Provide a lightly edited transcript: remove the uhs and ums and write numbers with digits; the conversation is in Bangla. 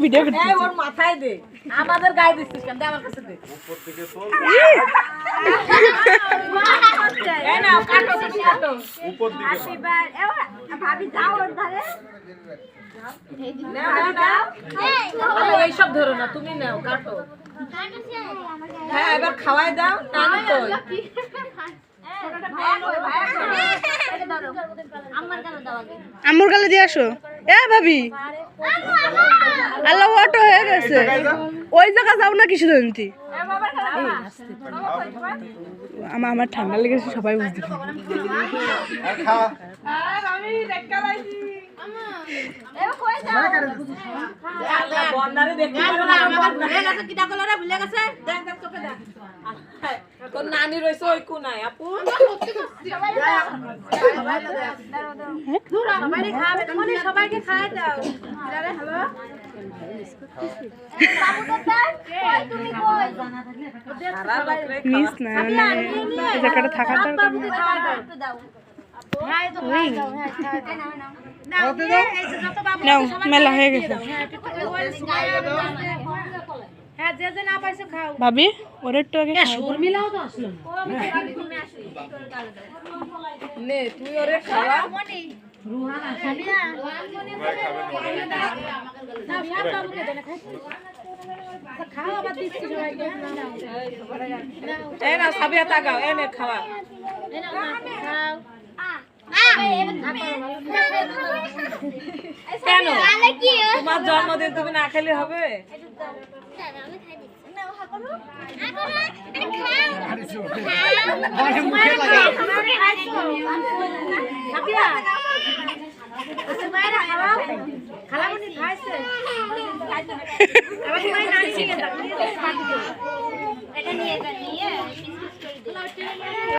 ভিডিও ওর মাথায় দে আমাদের গায়ে দিচ্ছিস কেন আমার কাছে দে উপর থেকে চল এই নাও কাটো কাটো উপর দিকে আশীর্বাদ ভাবি যাও ওর ধারে নাও নাও আরে এই সব ধরো না তুমি নাও কাটো হ্যাঁ এবার খাওয়াই দাও নানি কই আম্মুর গালে দিয়ে আসো এ ভাবি আল্লাহ অটো হয়ে গেছে ওই জায়গা যাও না কিছু জানতি আমার ঠান্ডা লেগেছে সবাই বুঝতে নানি রয়েছে ওই কোনায় আপু সবাইকে খাওয়াই দাও মিস না এই জায়গাটা থাকার নাও মেলা হয়ে গেছে ভাবি ওর একটু আগে শর্মিলাও তো আসলো নে তুই ওরে খাওয়া রুহান আসবি না খাওয়া বাদ দিচ্ছি সবাইকে এই না সাবিয়া তাকাও এনে খাওয়া কেন তোমার জন্মদিন তুমি না খেলে হবে